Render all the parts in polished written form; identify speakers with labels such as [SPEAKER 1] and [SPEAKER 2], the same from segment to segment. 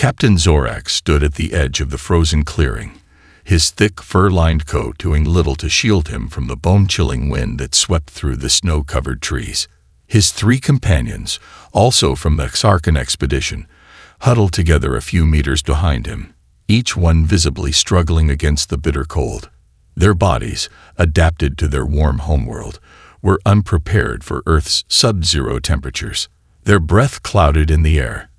[SPEAKER 1] Captain Zorak stood at the edge of the frozen clearing, his thick fur-lined coat doing little to shield him from the bone-chilling wind that swept through the snow-covered trees. His 3 companions, also from the Xarkan expedition, huddled together a few meters behind him, each one visibly struggling against the bitter cold. Their bodies, adapted to their warm homeworld, were unprepared for Earth's sub-zero temperatures. Their breath clouded in the air,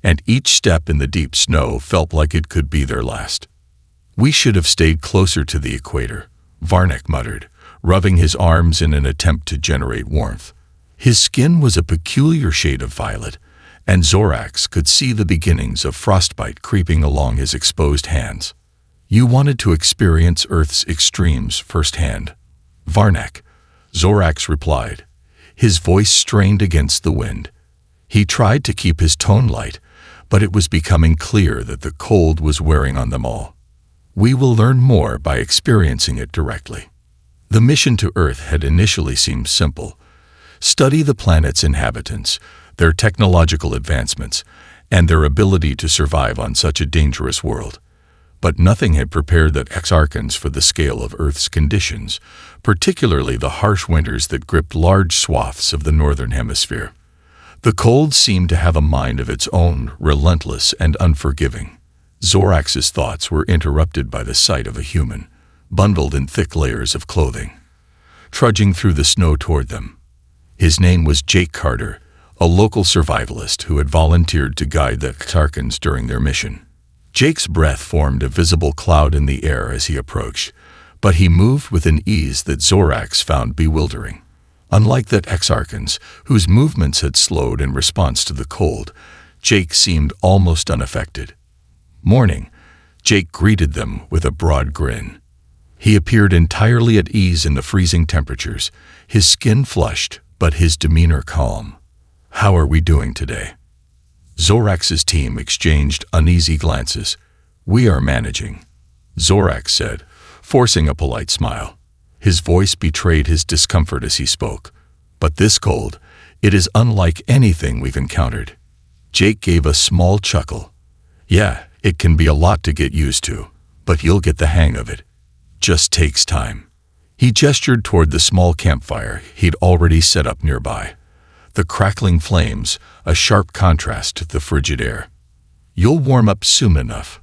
[SPEAKER 1] and each step in the deep snow felt like it could be their last. "We should have stayed closer to the equator," Varnak muttered, rubbing his arms in an attempt to generate warmth. His skin was a peculiar shade of violet, and Zorax could see the beginnings of frostbite creeping along his exposed hands. "You wanted to experience Earth's extremes firsthand, Varnak," Zorax replied, his voice strained against the wind. He tried to keep his tone light, but it was becoming clear that the cold was wearing on them all. "We will learn more by experiencing it directly." The mission to Earth had initially seemed simple. Study the planet's inhabitants, their technological advancements, and their ability to survive on such a dangerous world. But nothing had prepared the Xarkans for the scale of Earth's conditions, particularly the harsh winters that gripped large swaths of the northern hemisphere. The cold seemed to have a mind of its own, relentless and unforgiving. Zorax's thoughts were interrupted by the sight of a human, bundled in thick layers of clothing, trudging through the snow toward them. His name was Jake Carter, a local survivalist who had volunteered to guide the Xarkans during their mission. Jake's breath formed a visible cloud in the air as he approached, but he moved with an ease that Zorax found bewildering. Unlike the Xarkans, whose movements had slowed in response to the cold, Jake seemed almost unaffected. "Morning," Jake greeted them with a broad grin. He appeared entirely at ease in the freezing temperatures, his skin flushed, but his demeanor calm. "How are we doing today?" Zorax's team exchanged uneasy glances. "We are managing," Zorax said, forcing a polite smile. His voice betrayed his discomfort as he spoke. "But this cold, it is unlike anything we've encountered." Jake gave a small chuckle. "Yeah, it can be a lot to get used to, but you'll get the hang of it. Just takes time." He gestured toward the small campfire he'd already set up nearby. The crackling flames, a sharp contrast to the frigid air. "You'll warm up soon enough."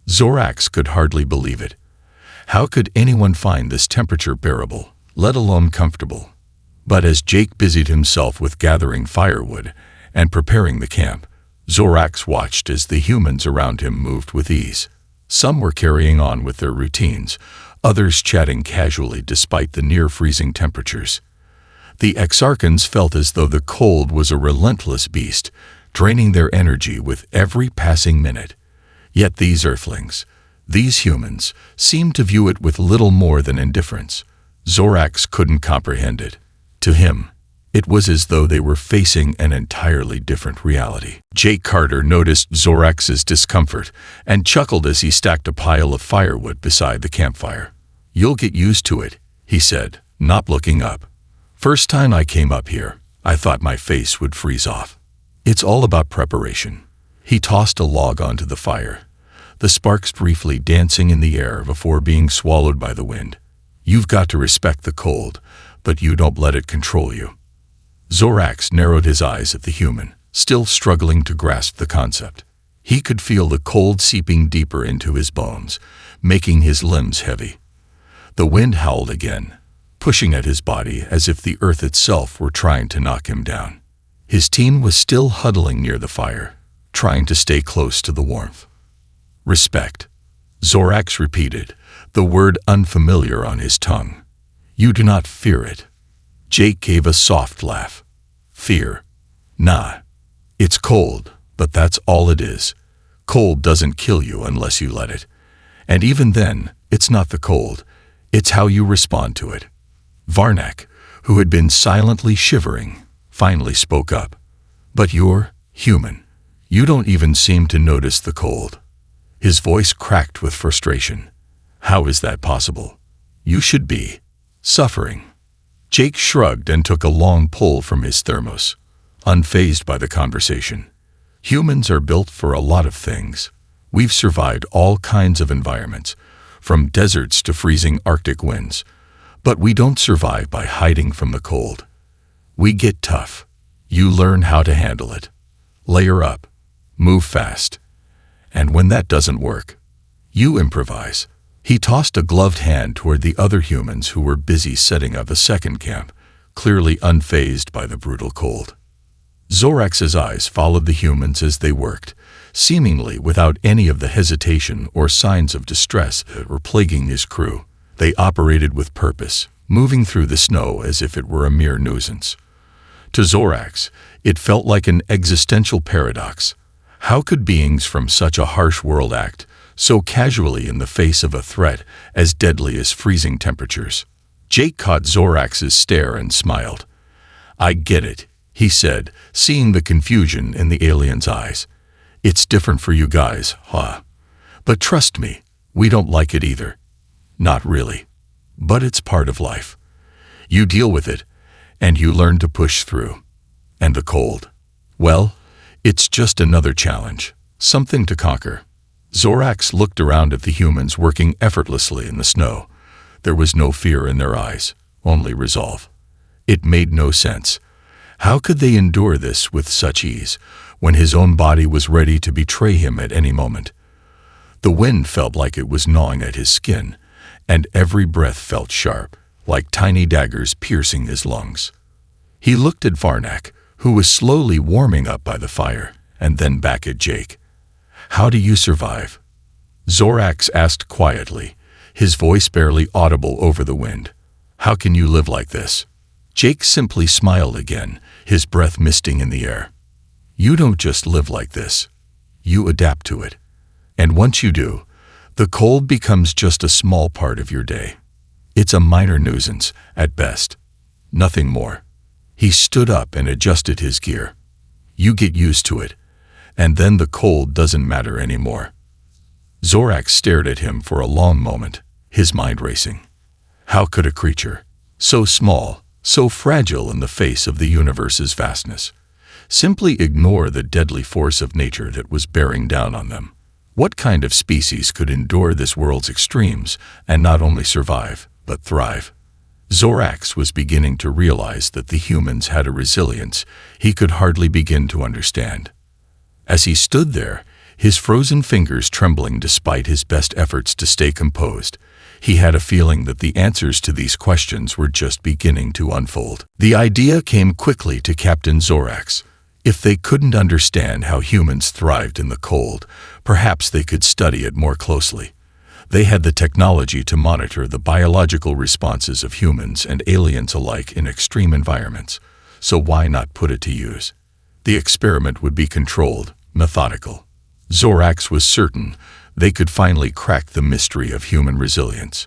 [SPEAKER 1] Zorax could hardly believe it. How could anyone find this temperature bearable, let alone comfortable? But as Jake busied himself with gathering firewood and preparing the camp, Zorax watched as the humans around him moved with ease. Some were carrying on with their routines, others chatting casually despite the near-freezing temperatures. The Xarkans felt as though the cold was a relentless beast, draining their energy with every passing minute. Yet these Earthlings, these humans, seemed to view it with little more than indifference. Zorax couldn't comprehend it. To him, it was as though they were facing an entirely different reality. Jake Carter noticed Zorax's discomfort and chuckled as he stacked a pile of firewood beside the campfire. "You'll get used to it," he said, not looking up. "First time I came up here, I thought my face would freeze off. It's all about preparation." He tossed a log onto the fire, the sparks briefly dancing in the air before being swallowed by the wind. "You've got to respect the cold, but you don't let it control you." Zorax narrowed his eyes at the human, still struggling to grasp the concept. He could feel the cold seeping deeper into his bones, making his limbs heavy. The wind howled again, pushing at his body as if the earth itself were trying to knock him down. His team was still huddling near the fire, trying to stay close to the warmth. "Respect," Zorax repeated, the word unfamiliar on his tongue. "You do not fear it." Jake gave a soft laugh. "Fear? Nah. It's cold, but that's all it is. Cold doesn't kill you unless you let it. And even then, it's not the cold, it's how you respond to it." Varnak, who had been silently shivering, finally spoke up. "But you're human. You don't even seem to notice the cold." His voice cracked with frustration. "How is that possible? You should be suffering." Jake shrugged and took a long pull from his thermos, unfazed by the conversation. Humans are built for a lot of things. We've survived all kinds of environments, from deserts to freezing Arctic winds. But we don't survive by hiding from the cold. We get tough. You learn how to handle it. Layer up. Move fast. And when that doesn't work, you improvise. He tossed a gloved hand toward the other humans who were busy setting up a second camp, clearly unfazed by the brutal cold. Zorax's eyes followed the humans as they worked, seemingly without any of the hesitation or signs of distress that were plaguing his crew. They operated with purpose, moving through the snow as if it were a mere nuisance. To Zorax, it felt like an existential paradox. How could beings from such a harsh world act so casually in the face of a threat as deadly as freezing temperatures? Jake caught Zorax's stare and smiled. "I get it," he said, seeing the confusion in the alien's eyes. "It's different for you guys, huh? But trust me, we don't like it either. Not really. But it's part of life. You deal with it, and you learn to push through. And the cold? Well, it's just another challenge, something to conquer." Zorax looked around at the humans working effortlessly in the snow. There was no fear in their eyes, only resolve. It made no sense. How could they endure this with such ease, when his own body was ready to betray him at any moment? The wind felt like it was gnawing at his skin, and every breath felt sharp, like tiny daggers piercing his lungs. He looked at Varnak, who was slowly warming up by the fire, and then back at Jake. "How do you survive?" Zorax asked quietly, his voice barely audible over the wind. "How can you live like this?" Jake simply smiled again, his breath misting in the air. "You don't just live like this. You adapt to it. And once you do, the cold becomes just a small part of your day. It's a minor nuisance, at best. Nothing more." He stood up and adjusted his gear. "You get used to it, and then the cold doesn't matter anymore." Zorax stared at him for a long moment, his mind racing. How could a creature, so small, so fragile in the face of the universe's vastness, simply ignore the deadly force of nature that was bearing down on them? What kind of species could endure this world's extremes and not only survive, but thrive? Zorax was beginning to realize that the humans had a resilience he could hardly begin to understand. As he stood there, his frozen fingers trembling despite his best efforts to stay composed, he had a feeling that the answers to these questions were just beginning to unfold. The idea came quickly to Captain Zorax. If they couldn't understand how humans thrived in the cold, perhaps they could study it more closely. They had the technology to monitor the biological responses of humans and aliens alike in extreme environments, so why not put it to use? The experiment would be controlled, methodical. Zorax was certain they could finally crack the mystery of human resilience.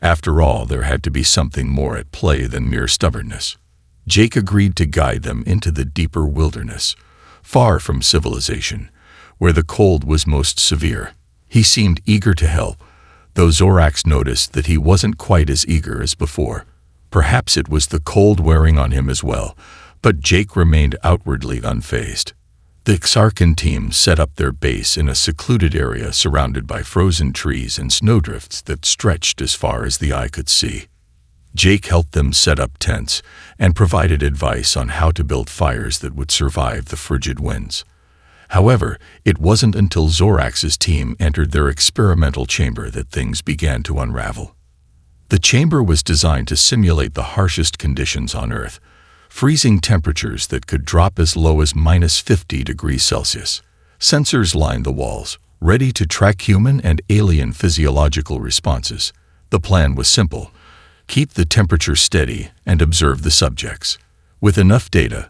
[SPEAKER 1] After all, there had to be something more at play than mere stubbornness. Jake agreed to guide them into the deeper wilderness, far from civilization, where the cold was most severe. He seemed eager to help, though Zorax noticed that he wasn't quite as eager as before. Perhaps it was the cold wearing on him as well, but Jake remained outwardly unfazed. The Xarkan team set up their base in a secluded area surrounded by frozen trees and snowdrifts that stretched as far as the eye could see. Jake helped them set up tents and provided advice on how to build fires that would survive the frigid winds. However, it wasn't until Zorax's team entered their experimental chamber that things began to unravel. The chamber was designed to simulate the harshest conditions on Earth, freezing temperatures that could drop as low as -50 degrees Celsius. Sensors lined the walls, ready to track human and alien physiological responses. The plan was simple: keep the temperature steady and observe the subjects. With enough data,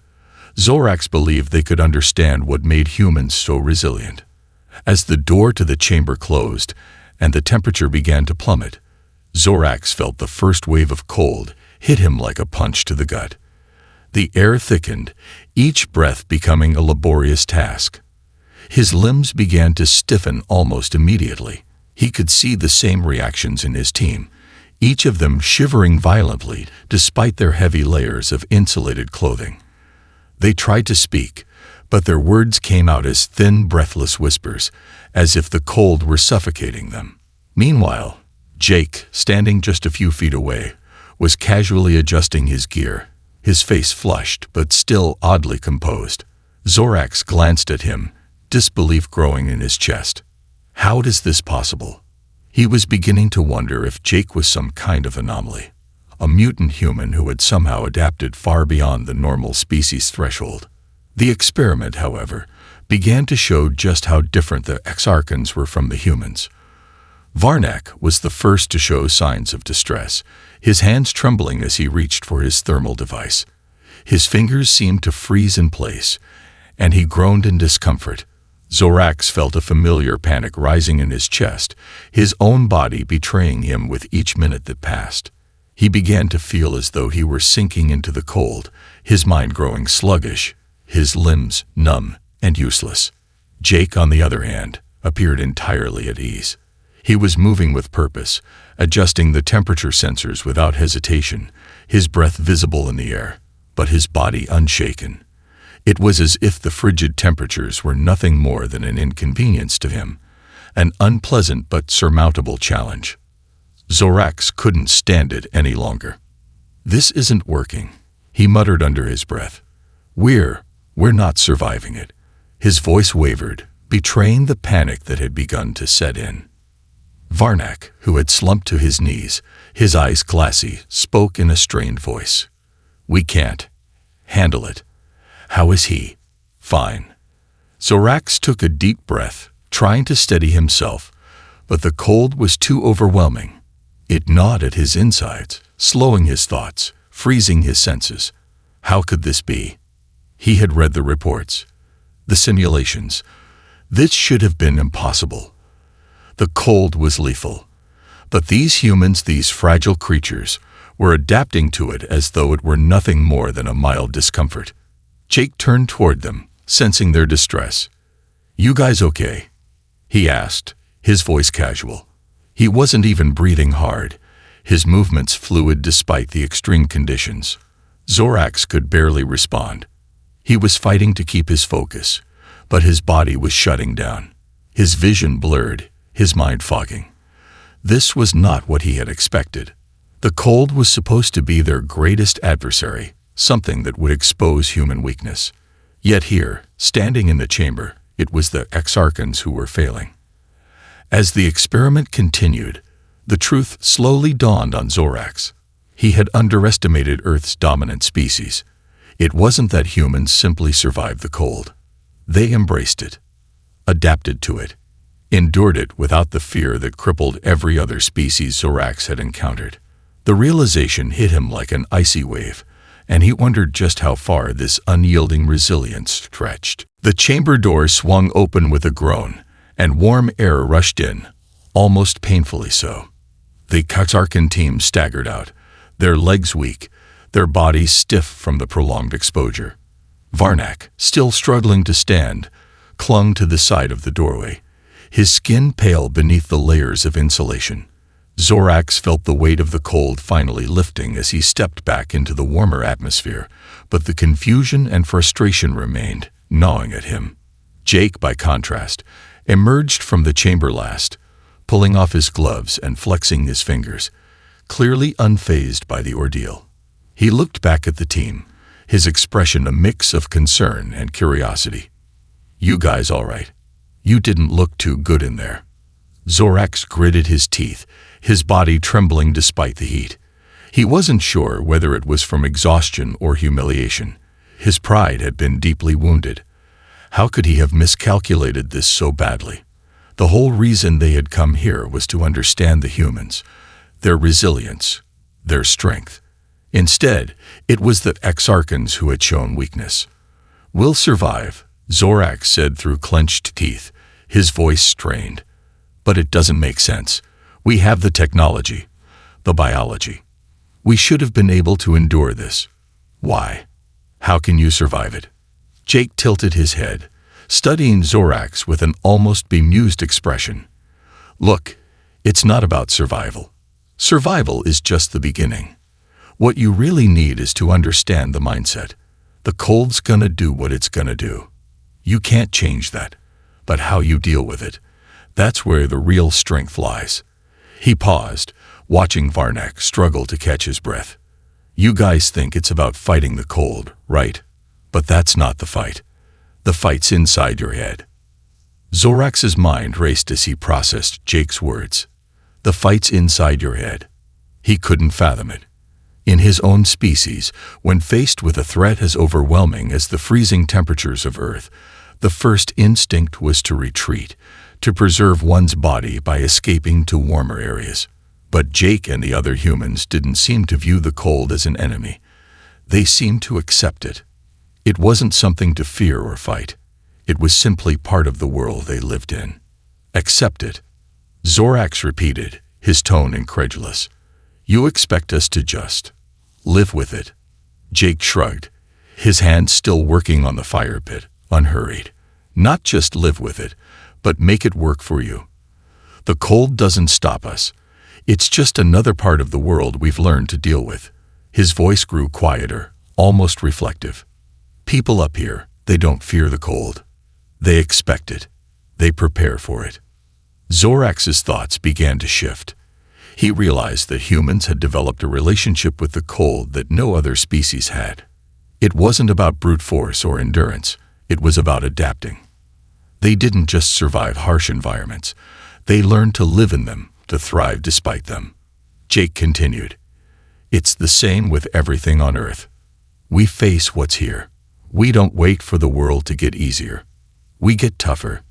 [SPEAKER 1] Zorax believed they could understand what made humans so resilient. As the door to the chamber closed and the temperature began to plummet, Zorax felt the first wave of cold hit him like a punch to the gut. The air thickened, each breath becoming a laborious task. His limbs began to stiffen almost immediately. He could see the same reactions in his team, each of them shivering violently despite their heavy layers of insulated clothing. They tried to speak, but their words came out as thin, breathless whispers, as if the cold were suffocating them. Meanwhile, Jake, standing just a few feet away, was casually adjusting his gear, his face flushed but still oddly composed. Zorax glanced at him, disbelief growing in his chest. How is this possible? He was beginning to wonder if Jake was some kind of anomaly, a mutant human who had somehow adapted far beyond the normal species threshold. The experiment, however, began to show just how different the Exarchans were from the humans. Varnak was the first to show signs of distress, his hands trembling as he reached for his thermal device. His fingers seemed to freeze in place, and he groaned in discomfort. Zorax felt a familiar panic rising in his chest, his own body betraying him with each minute that passed. He began to feel as though he were sinking into the cold, his mind growing sluggish, his limbs numb and useless. Jake, on the other hand, appeared entirely at ease. He was moving with purpose, adjusting the temperature sensors without hesitation, his breath visible in the air, but his body unshaken. It was as if the frigid temperatures were nothing more than an inconvenience to him, an unpleasant but surmountable challenge. Zorax couldn't stand it any longer. "This isn't working," he muttered under his breath. We're not surviving it." His voice wavered, betraying the panic that had begun to set in. Varnak, who had slumped to his knees, his eyes glassy, spoke in a strained voice. "We can't handle it." "How is he?" "Fine." Zorax took a deep breath, trying to steady himself, but the cold was too overwhelming. It gnawed at his insides, slowing his thoughts, freezing his senses. How could this be? He had read the reports, the simulations. This should have been impossible. The cold was lethal. But these humans, these fragile creatures, were adapting to it as though it were nothing more than a mild discomfort. Jake turned toward them, sensing their distress. "You guys okay?" he asked, his voice casual. He wasn't even breathing hard, his movements fluid despite the extreme conditions. Zorax could barely respond. He was fighting to keep his focus, but his body was shutting down, his vision blurred, his mind fogging. This was not what he had expected. The cold was supposed to be their greatest adversary, something that would expose human weakness. Yet here, standing in the chamber, it was the Exarchans who were failing. As the experiment continued, the truth slowly dawned on Zorax. He had underestimated Earth's dominant species. It wasn't that humans simply survived the cold. They embraced it, adapted to it, endured it without the fear that crippled every other species Zorax had encountered. The realization hit him like an icy wave, and he wondered just how far this unyielding resilience stretched. The chamber door swung open with a groan, and warm air rushed in, almost painfully so. The Exarchan team staggered out, their legs weak, their bodies stiff from the prolonged exposure. Varnak, still struggling to stand, clung to the side of the doorway, his skin pale beneath the layers of insulation. Zorax felt the weight of the cold finally lifting as he stepped back into the warmer atmosphere, but the confusion and frustration remained, gnawing at him. Jake, by contrast, emerged from the chamber last, pulling off his gloves and flexing his fingers, clearly unfazed by the ordeal. He looked back at the team, his expression a mix of concern and curiosity. "You guys all right? You didn't look too good in there." Zorax gritted his teeth, his body trembling despite the heat. He wasn't sure whether it was from exhaustion or humiliation. His pride had been deeply wounded. How could he have miscalculated this so badly? The whole reason they had come here was to understand the humans, their resilience, their strength. Instead, it was the Exarchans who had shown weakness. "We'll survive," Zorax said through clenched teeth, his voice strained. "But it doesn't make sense. We have the technology, the biology. We should have been able to endure this. Why? How can you survive it?" Jake tilted his head, studying Zorax with an almost bemused expression. "Look, it's not about survival. Survival is just the beginning. What you really need is to understand the mindset. The cold's gonna do what it's gonna do. You can't change that. But how you deal with it, that's where the real strength lies. He paused, watching Varnak struggle to catch his breath. You guys think it's about fighting the cold, right? But that's not the fight. The fight's inside your head. Zorax's mind raced as he processed Jake's words. The fight's inside your head. He couldn't fathom it. In his own species, when faced with a threat as overwhelming as the freezing temperatures of Earth, the first instinct was to retreat, to preserve one's body by escaping to warmer areas. But Jake and the other humans didn't seem to view the cold as an enemy. They seemed to accept it. It wasn't something to fear or fight. It was simply part of the world they lived in. Accept it. Zorax repeated, his tone incredulous. You expect us to just live with it? Jake shrugged, his hands still working on the fire pit, unhurried. Not just live with it, but make it work for you. The cold doesn't stop us. It's just another part of the world we've learned to deal with. His voice grew quieter, almost reflective. People up here, they don't fear the cold. They expect it. They prepare for it. Zorax's thoughts began to shift. He realized that humans had developed a relationship with the cold that no other species had. It wasn't about brute force or endurance. It was about adapting. They didn't just survive harsh environments. They learned to live in them, to thrive despite them. Jake continued. It's the same with everything on Earth. We face what's here. We don't wait for the world to get easier. We get tougher.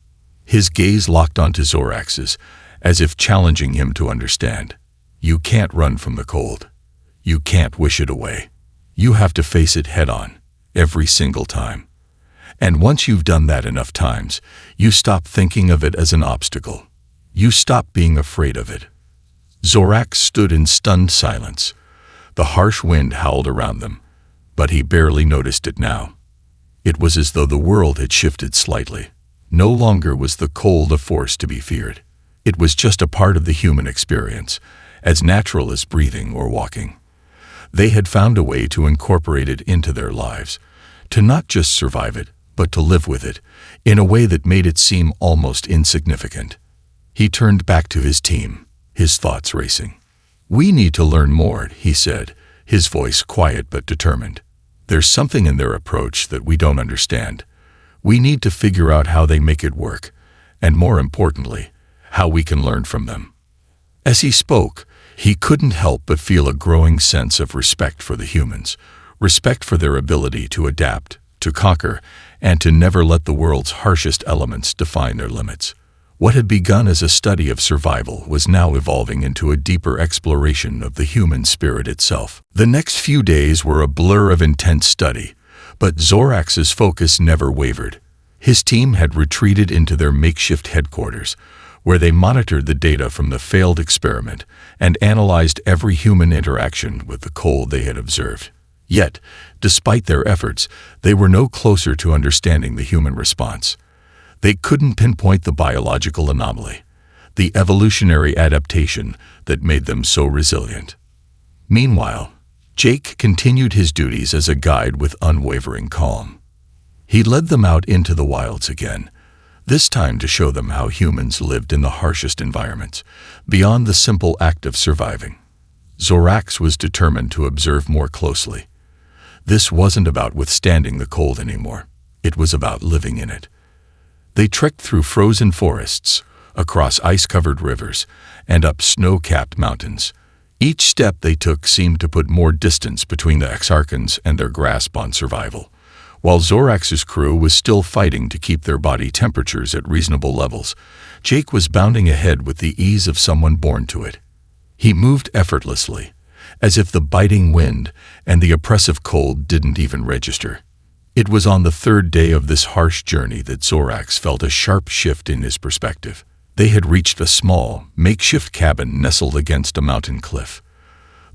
[SPEAKER 1] His gaze locked onto Zorax's, as if challenging him to understand. You can't run from the cold. You can't wish it away. You have to face it head-on, every single time. And once you've done that enough times, you stop thinking of it as an obstacle. You stop being afraid of it. Zorax stood in stunned silence. The harsh wind howled around them, but he barely noticed it now. It was as though the world had shifted slightly. No longer was the cold a force to be feared. It was just a part of the human experience, as natural as breathing or walking. They had found a way to incorporate it into their lives, to not just survive it, but to live with it, in a way that made it seem almost insignificant. He turned back to his team, his thoughts racing. We need to learn more, he said, his voice quiet but determined. There's something in their approach that we don't understand. We need to figure out how they make it work, and more importantly, how we can learn from them. As he spoke, he couldn't help but feel a growing sense of respect for the humans, respect for their ability to adapt, to conquer, and to never let the world's harshest elements define their limits. What had begun as a study of survival was now evolving into a deeper exploration of the human spirit itself. The next few days were a blur of intense study, but Zorax's focus never wavered. His team had retreated into their makeshift headquarters, where they monitored the data from the failed experiment and analyzed every human interaction with the cold they had observed. Yet, despite their efforts, they were no closer to understanding the human response. They couldn't pinpoint the biological anomaly, the evolutionary adaptation that made them so resilient. Meanwhile, Jake continued his duties as a guide with unwavering calm. He led them out into the wilds again, this time to show them how humans lived in the harshest environments, beyond the simple act of surviving. Zorax was determined to observe more closely. This wasn't about withstanding the cold anymore. It was about living in it. They trekked through frozen forests, across ice-covered rivers, and up snow-capped mountains. Each step they took seemed to put more distance between the Exarchans and their grasp on survival. While Zorax's crew was still fighting to keep their body temperatures at reasonable levels, Jake was bounding ahead with the ease of someone born to it. He moved effortlessly, as if the biting wind and the oppressive cold didn't even register. It was on the third day of this harsh journey that Zorax felt a sharp shift in his perspective. They had reached a small, makeshift cabin nestled against a mountain cliff.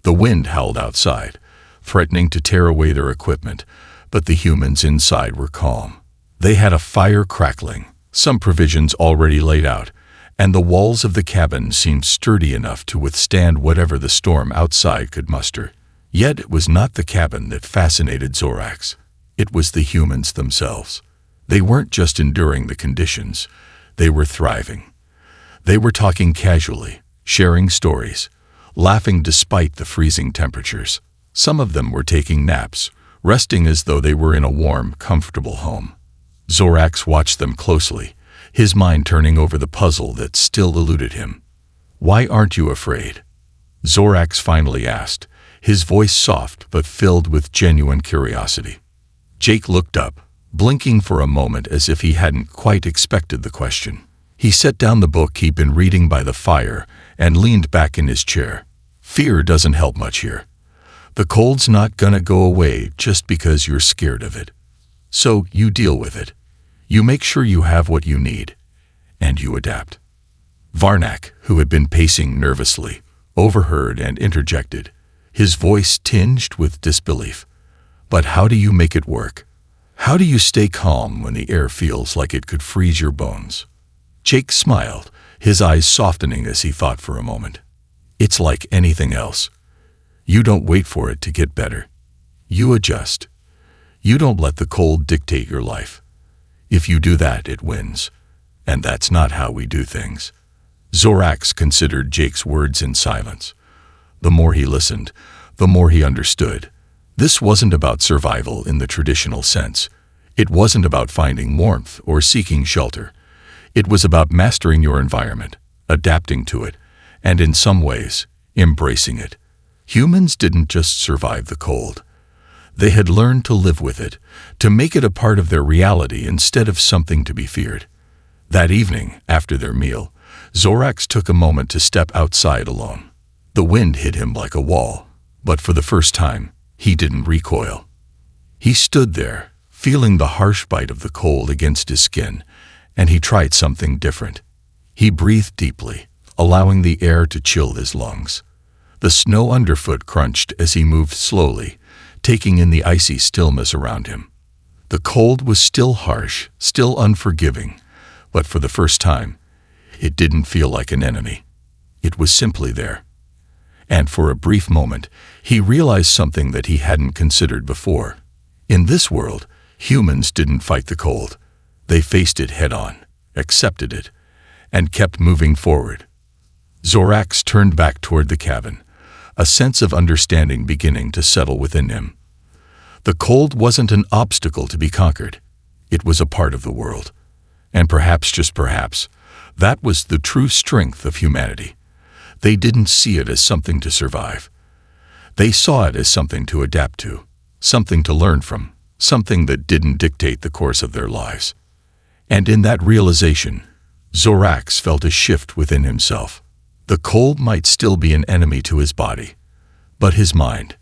[SPEAKER 1] The wind howled outside, threatening to tear away their equipment, but the humans inside were calm. They had a fire crackling, some provisions already laid out, and the walls of the cabin seemed sturdy enough to withstand whatever the storm outside could muster. Yet it was not the cabin that fascinated Zorax. It was the humans themselves. They weren't just enduring the conditions, they were thriving. They were talking casually, sharing stories, laughing despite the freezing temperatures. Some of them were taking naps, resting as though they were in a warm, comfortable home. Zorax watched them closely, his mind turning over the puzzle that still eluded him. "Why aren't you afraid?" Zorax finally asked, his voice soft but filled with genuine curiosity. Jake looked up, blinking for a moment as if he hadn't quite expected the question. He set down the book he'd been reading by the fire and leaned back in his chair. "Fear doesn't help much here. The cold's not gonna go away just because you're scared of it. So you deal with it. You make sure you have what you need, and you adapt." Varnak, who had been pacing nervously, overheard and interjected, his voice tinged with disbelief. "But how do you make it work? How do you stay calm when the air feels like it could freeze your bones?" Jake smiled, his eyes softening as he thought for a moment. "It's like anything else. You don't wait for it to get better. You adjust. You don't let the cold dictate your life. If you do that, it wins. And that's not how we do things." Zorax considered Jake's words in silence. The more he listened, the more he understood. This wasn't about survival in the traditional sense. It wasn't about finding warmth or seeking shelter. It was about mastering your environment, adapting to it, and in some ways, embracing it. Humans didn't just survive the cold. They had learned to live with it, to make it a part of their reality instead of something to be feared. That evening, after their meal, Zorax took a moment to step outside alone. The wind hit him like a wall, but for the first time, he didn't recoil. He stood there, feeling the harsh bite of the cold against his skin, and he tried something different. He breathed deeply, allowing the air to chill his lungs. The snow underfoot crunched as he moved slowly, taking in the icy stillness around him. The cold was still harsh, still unforgiving, but for the first time, it didn't feel like an enemy. It was simply there. And for a brief moment, he realized something that he hadn't considered before. In this world, humans didn't fight the cold. They faced it head-on, accepted it, and kept moving forward. Zorax turned back toward the cabin, a sense of understanding beginning to settle within him. The cold wasn't an obstacle to be conquered. It was a part of the world. And perhaps, just perhaps, that was the true strength of humanity. They didn't see it as something to survive. They saw it as something to adapt to, something to learn from, something that didn't dictate the course of their lives. And in that realization, Zorax felt a shift within himself. The cold might still be an enemy to his body, but his mind,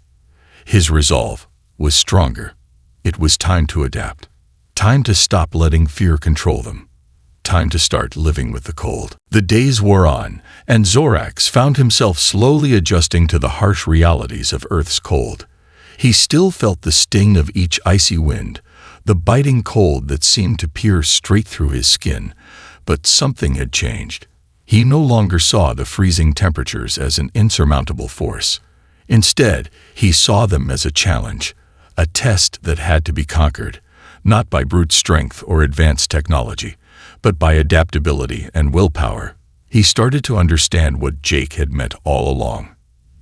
[SPEAKER 1] his resolve, was stronger. It was time to adapt. Time to stop letting fear control them. Time to start living with the cold. The days wore on, and Zorax found himself slowly adjusting to the harsh realities of Earth's cold. He still felt the sting of each icy wind, the biting cold that seemed to pierce straight through his skin, but something had changed. He no longer saw the freezing temperatures as an insurmountable force. Instead, he saw them as a challenge, a test that had to be conquered, not by brute strength or advanced technology, but by adaptability and willpower. He started to understand what Jake had meant all along.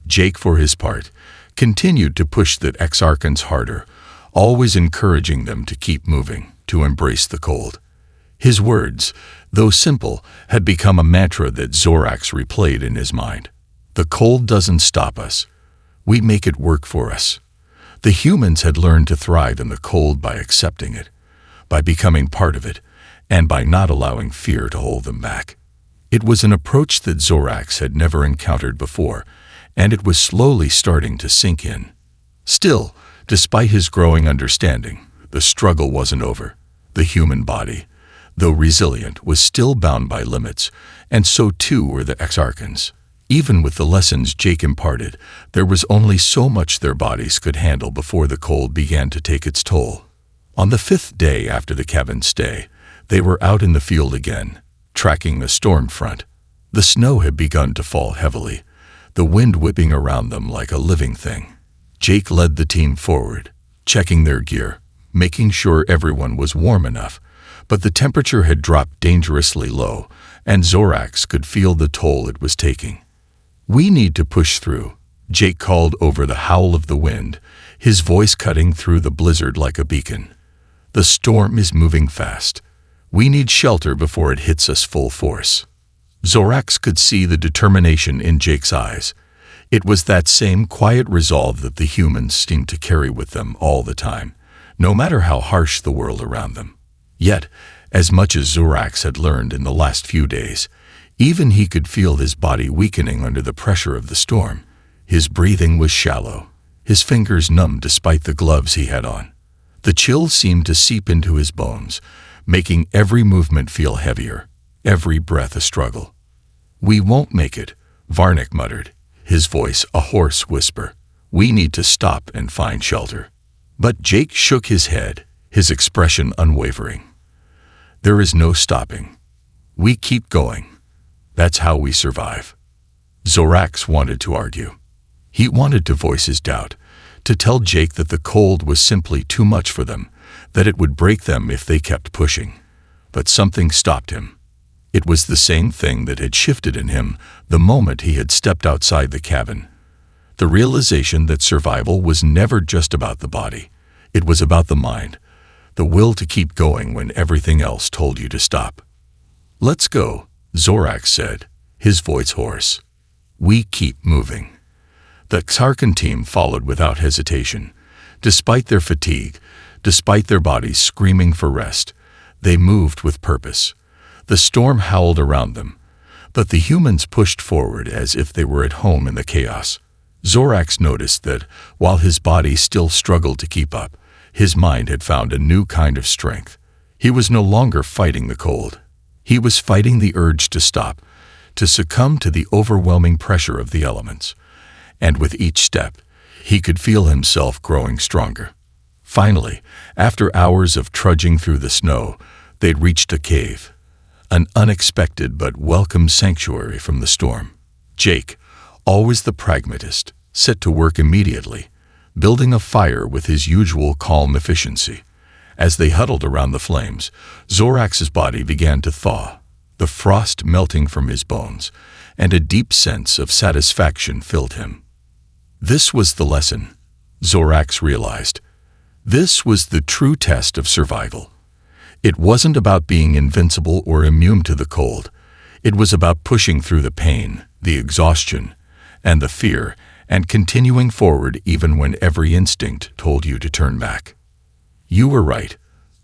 [SPEAKER 1] Jake, for his part, continued to push the Exarchons harder, always encouraging them to keep moving, to embrace the cold. His words, though simple, had become a mantra that Zorax replayed in his mind. The cold doesn't stop us. We make it work for us. The humans had learned to thrive in the cold by accepting it, by becoming part of it, and by not allowing fear to hold them back. It was an approach that Zorax had never encountered before, and it was slowly starting to sink in. Still, despite his growing understanding, the struggle wasn't over. The human body, though resilient, was still bound by limits, and so too were the Exarchons. Even with the lessons Jake imparted, there was only so much their bodies could handle before the cold began to take its toll. On the 5th day after the cabin stay, they were out in the field again, tracking a storm front. The snow had begun to fall heavily, the wind whipping around them like a living thing. Jake led the team forward, checking their gear, making sure everyone was warm enough, But the temperature had dropped dangerously low, and Zorax could feel the toll it was taking. "We need to push through," Jake called over the howl of the wind, his voice cutting through the blizzard like a beacon. "The storm is moving fast. We need shelter before it hits us full force." Zorax could see the determination in Jake's eyes. It was that same quiet resolve that the humans seemed to carry with them all the time, no matter how harsh the world around them. Yet, as much as Zorax had learned in the last few days, even he could feel his body weakening under the pressure of the storm. His breathing was shallow, his fingers numb despite the gloves he had on. The chill seemed to seep into his bones, making every movement feel heavier, every breath a struggle. "We won't make it," Varnick muttered, his voice a hoarse whisper. "We need to stop and find shelter." But Jake shook his head, his expression unwavering. "There is no stopping. We keep going. That's how we survive." Zorax wanted to argue. He wanted to voice his doubt, to tell Jake that the cold was simply too much for them, that it would break them if they kept pushing. But something stopped him. It was the same thing that had shifted in him the moment he had stepped outside the cabin. The realization that survival was never just about the body. It was about the mind, the will to keep going when everything else told you to stop. "Let's go," Zorax said, his voice hoarse. "We keep moving." The Xarkan team followed without hesitation. Despite their fatigue, despite their bodies screaming for rest, they moved with purpose. The storm howled around them, but the humans pushed forward as if they were at home in the chaos. Zorax noticed that, while his body still struggled to keep up, his mind had found a new kind of strength. He was no longer fighting the cold. He was fighting the urge to stop, to succumb to the overwhelming pressure of the elements. And with each step, he could feel himself growing stronger. Finally, after hours of trudging through the snow, they'd reached a cave, an unexpected but welcome sanctuary from the storm. Jake, always the pragmatist, set to work immediately, building a fire with his usual calm efficiency. As they huddled around the flames, Zorax's body began to thaw, the frost melting from his bones, and a deep sense of satisfaction filled him. This was the lesson, Zorax realized. This was the true test of survival. It wasn't about being invincible or immune to the cold. It was about pushing through the pain, the exhaustion, and the fear, and continuing forward even when every instinct told you to turn back. "You were right,"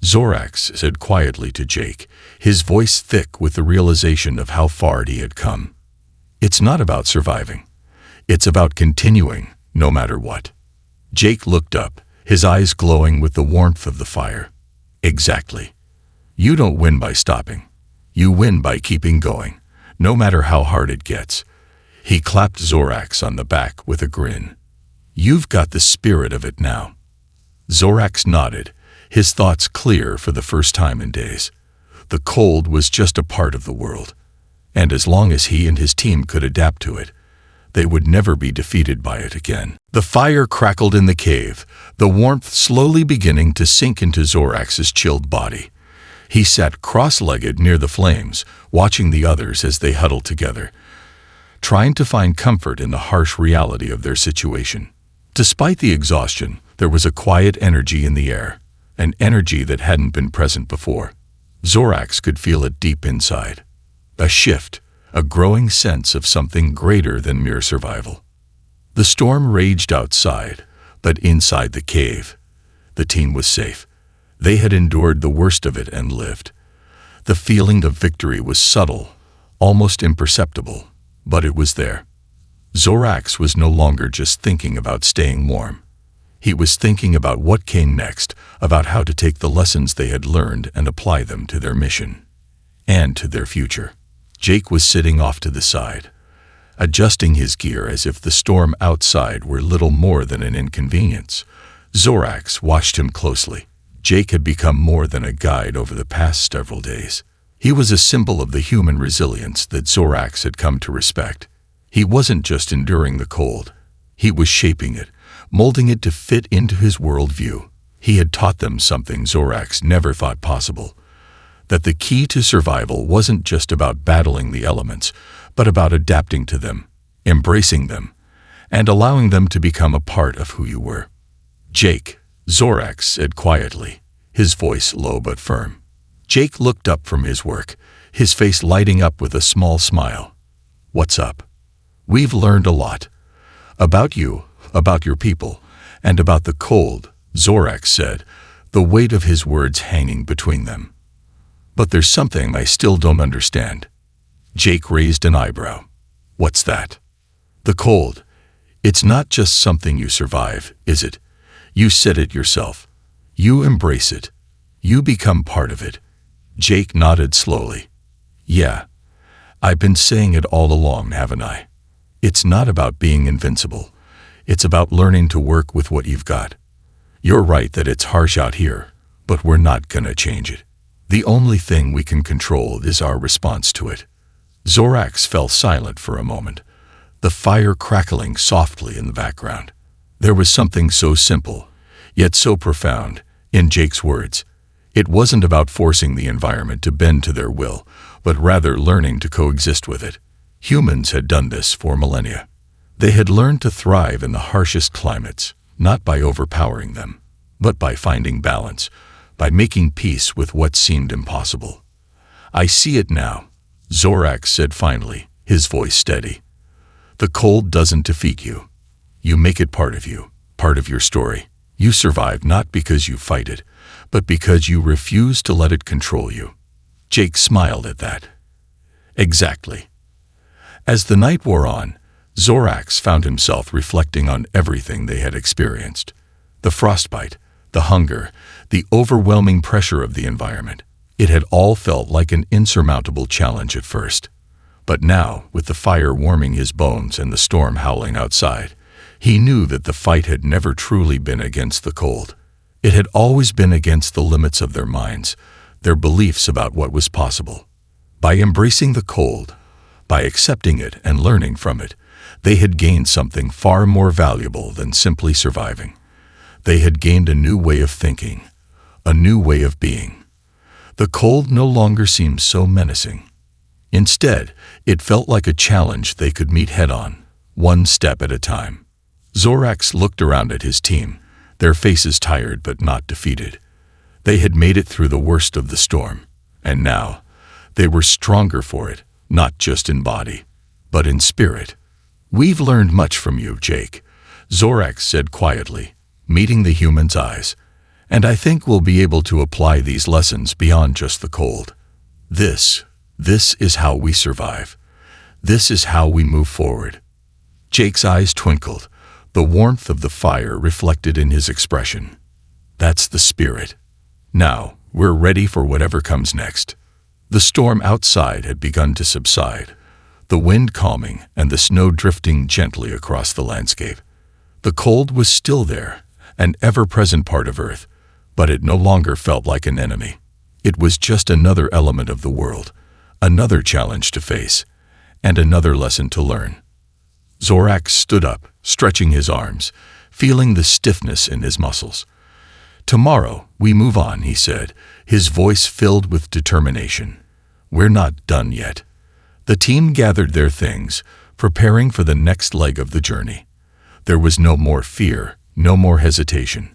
[SPEAKER 1] Zorax said quietly to Jake, his voice thick with the realization of how far he had come. "It's not about surviving. It's about continuing, no matter what." Jake looked up, his eyes glowing with the warmth of the fire. "Exactly. You don't win by stopping. You win by keeping going, no matter how hard it gets." He clapped Zorax on the back with a grin. "You've got the spirit of it now." Zorax nodded, his thoughts clear for the first time in days. The cold was just a part of the world, and as long as he and his team could adapt to it, they would never be defeated by it again. The fire crackled in the cave, the warmth slowly beginning to sink into Zorax's chilled body. He sat cross-legged near the flames, watching the others as they huddled together, trying to find comfort in the harsh reality of their situation. Despite the exhaustion, there was a quiet energy in the air, an energy that hadn't been present before. Zorax could feel it deep inside. A shift, a growing sense of something greater than mere survival. The storm raged outside, but inside the cave, the team was safe. They had endured the worst of it and lived. The feeling of victory was subtle, almost imperceptible, but it was there. Zorax was no longer just thinking about staying warm. He was thinking about what came next, about how to take the lessons they had learned and apply them to their mission and to their future. Jake was sitting off to the side, adjusting his gear as if the storm outside were little more than an inconvenience. Zorax watched him closely. Jake had become more than a guide over the past several days. He was a symbol of the human resilience that Zorax had come to respect. He wasn't just enduring the cold. He was shaping it, molding it to fit into his worldview. He had taught them something Zorax never thought possible: that the key to survival wasn't just about battling the elements, but about adapting to them, embracing them, and allowing them to become a part of who you were. "Jake," Zorax said quietly, his voice low but firm. Jake looked up from his work, his face lighting up with a small smile. "What's up?" "We've learned a lot. About you, about your people, and about the cold," Zorax said, the weight of his words hanging between them. "But there's something I still don't understand." Jake raised an eyebrow. "What's that?" "The cold. It's not just something you survive, is it? You said it yourself. You embrace it. You become part of it." Jake nodded slowly. "Yeah, I've been saying it all along, haven't I? It's not about being invincible. It's about learning to work with what you've got. You're right that it's harsh out here, but we're not gonna change it. The only thing we can control is our response to it." Zorax fell silent for a moment, the fire crackling softly in the background. There was something so simple, yet so profound, in Jake's words. It wasn't about forcing the environment to bend to their will, but rather learning to coexist with it. Humans had done this for millennia. They had learned to thrive in the harshest climates, not by overpowering them, but by finding balance, by making peace with what seemed impossible. "I see it now," Zorax said finally, his voice steady. "The cold doesn't defeat you. You make it part of you, part of your story. You survive not because you fight it, but because you refuse to let it control you." Jake smiled at that. "Exactly." As the night wore on, Zorax found himself reflecting on everything they had experienced. The frostbite, the hunger, the overwhelming pressure of the environment. It had all felt like an insurmountable challenge at first. But now, with the fire warming his bones and the storm howling outside, he knew that the fight had never truly been against the cold. It had always been against the limits of their minds, their beliefs about what was possible. By embracing the cold, by accepting it and learning from it, they had gained something far more valuable than simply surviving. They had gained a new way of thinking, a new way of being. The cold no longer seemed so menacing. Instead, it felt like a challenge they could meet head-on, one step at a time. Zorax looked around at his team, their faces tired but not defeated. They had made it through the worst of the storm, and now, they were stronger for it, not just in body, but in spirit. "We've learned much from you, Jake," Zorax said quietly, meeting the human's eyes, "and I think we'll be able to apply these lessons beyond just the cold. This is how we survive. This is how we move forward." Jake's eyes twinkled, the warmth of the fire reflected in his expression. "That's the spirit. Now, we're ready for whatever comes next." The storm outside had begun to subside, the wind calming and the snow drifting gently across the landscape. The cold was still there, an ever-present part of Earth, but it no longer felt like an enemy. It was just another element of the world, another challenge to face, and another lesson to learn. Zorax stood up, stretching his arms, feeling the stiffness in his muscles. "Tomorrow, we move on," he said, his voice filled with determination. "We're not done yet." The team gathered their things, preparing for the next leg of the journey. There was no more fear, no more hesitation.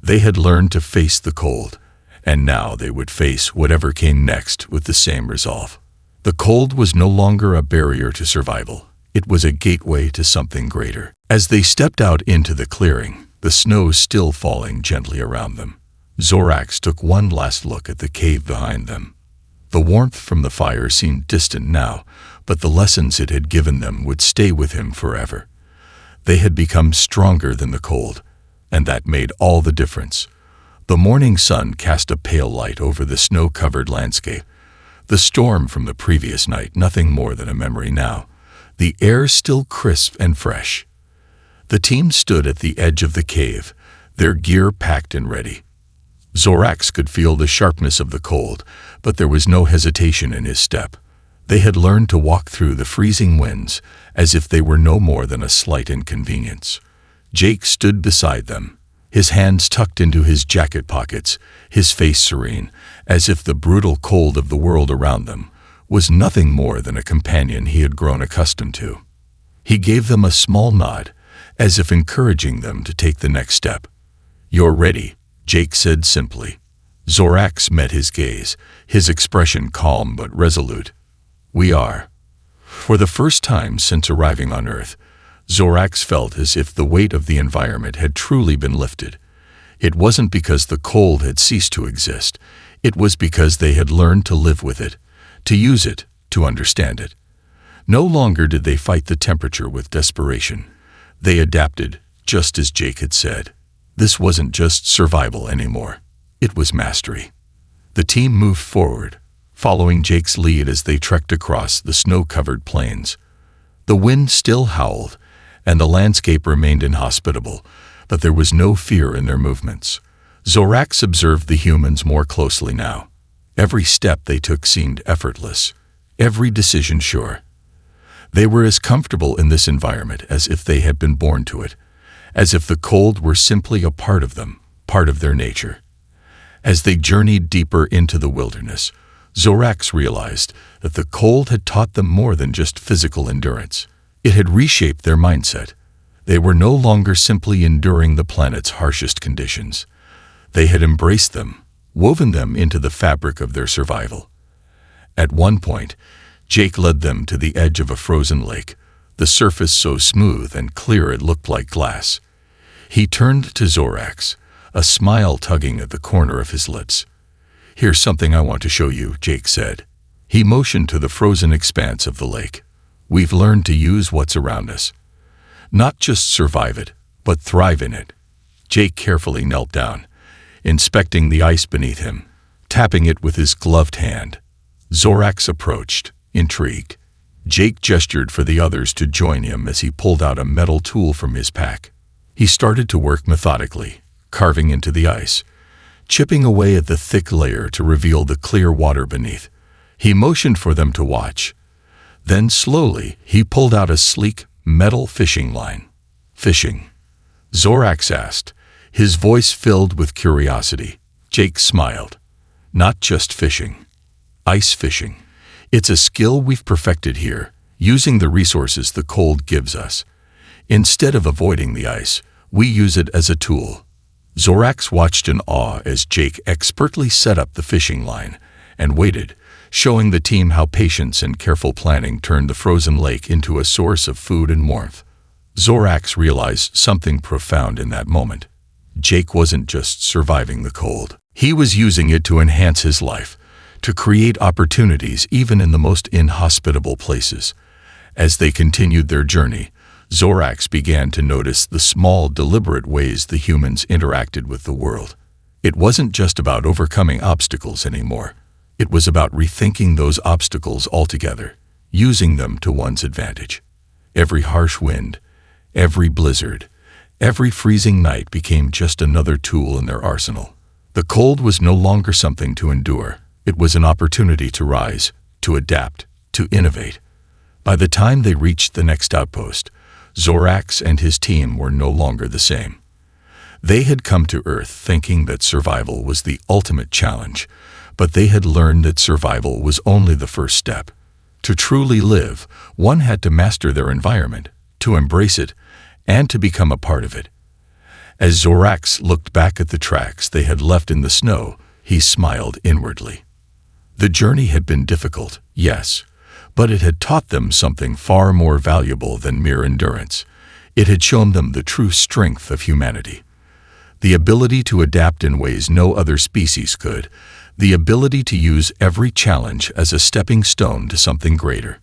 [SPEAKER 1] They had learned to face the cold, and now they would face whatever came next with the same resolve. The cold was no longer a barrier to survival. It was a gateway to something greater. As they stepped out into the clearing, the snow still falling gently around them, Zorax took one last look at the cave behind them. The warmth from the fire seemed distant now, but the lessons it had given them would stay with him forever. They had become stronger than the cold, and that made all the difference. The morning sun cast a pale light over the snow-covered landscape. The storm from the previous night nothing more than a memory now, the air still crisp and fresh. The team stood at the edge of the cave, their gear packed and ready. Zorax could feel the sharpness of the cold, but there was no hesitation in his step. They had learned to walk through the freezing winds as if they were no more than a slight inconvenience. Jake stood beside them, his hands tucked into his jacket pockets, his face serene, as if the brutal cold of the world around them was nothing more than a companion he had grown accustomed to. He gave them a small nod, as if encouraging them to take the next step. "You're ready," Jake said simply. Zorax met his gaze, his expression calm but resolute. "We are." For the first time since arriving on Earth, Zorax felt as if the weight of the environment had truly been lifted. It wasn't because the cold had ceased to exist. It was because they had learned to live with it, to use it, to understand it. No longer did they fight the temperature with desperation. They adapted, just as Jake had said. This wasn't just survival anymore. It was mastery. The team moved forward, following Jake's lead as they trekked across the snow-covered plains. The wind still howled, and the landscape remained inhospitable, but there was no fear in their movements. Zorax observed the humans more closely now. Every step they took seemed effortless, every decision sure. They were as comfortable in this environment as if they had been born to it, as if the cold were simply a part of them, part of their nature. As they journeyed deeper into the wilderness, Zorax realized that the cold had taught them more than just physical endurance. It had reshaped their mindset. They were no longer simply enduring the planet's harshest conditions. They had embraced them, woven them into the fabric of their survival. At one point, Jake led them to the edge of a frozen lake, the surface so smooth and clear it looked like glass. He turned to Zorax, a smile tugging at the corner of his lips. "Here's something I want to show you," Jake said. He motioned to the frozen expanse of the lake. "We've learned to use what's around us. Not just survive it, but thrive in it." Jake carefully knelt down, inspecting the ice beneath him, tapping it with his gloved hand. Zorax approached, intrigued. Jake gestured for the others to join him as he pulled out a metal tool from his pack. He started to work methodically, carving into the ice, chipping away at the thick layer to reveal the clear water beneath. He motioned for them to watch. Then slowly, he pulled out a sleek, metal fishing line. "Fishing?" Zorax asked, his voice filled with curiosity. Jake smiled. "Not just fishing. Ice fishing. It's a skill we've perfected here, using the resources the cold gives us. Instead of avoiding the ice, we use it as a tool." Zorax watched in awe as Jake expertly set up the fishing line and waited, showing the team how patience and careful planning turned the frozen lake into a source of food and warmth. Zorax realized something profound in that moment. Jake wasn't just surviving the cold. He was using it to enhance his life, to create opportunities even in the most inhospitable places. As they continued their journey, Zorax began to notice the small, deliberate ways the humans interacted with the world. It wasn't just about overcoming obstacles anymore. It was about rethinking those obstacles altogether, using them to one's advantage. Every harsh wind, every blizzard, every freezing night became just another tool in their arsenal. The cold was no longer something to endure. It was an opportunity to rise, to adapt, to innovate. By the time they reached the next outpost, Zorax and his team were no longer the same. They had come to Earth thinking that survival was the ultimate challenge, but they had learned that survival was only the first step. To truly live, one had to master their environment, to embrace it, and to become a part of it. As Zorax looked back at the tracks they had left in the snow, he smiled inwardly. The journey had been difficult, yes, but it had taught them something far more valuable than mere endurance. It had shown them the true strength of humanity. The ability to adapt in ways no other species could, the ability to use every challenge as a stepping stone to something greater.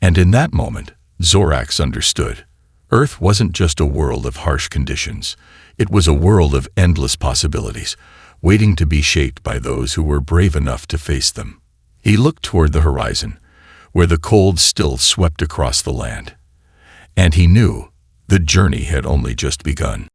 [SPEAKER 1] And in that moment, Zorax understood. Earth wasn't just a world of harsh conditions. It was a world of endless possibilities, waiting to be shaped by those who were brave enough to face them. He looked toward the horizon, where the cold still swept across the land. And he knew the journey had only just begun.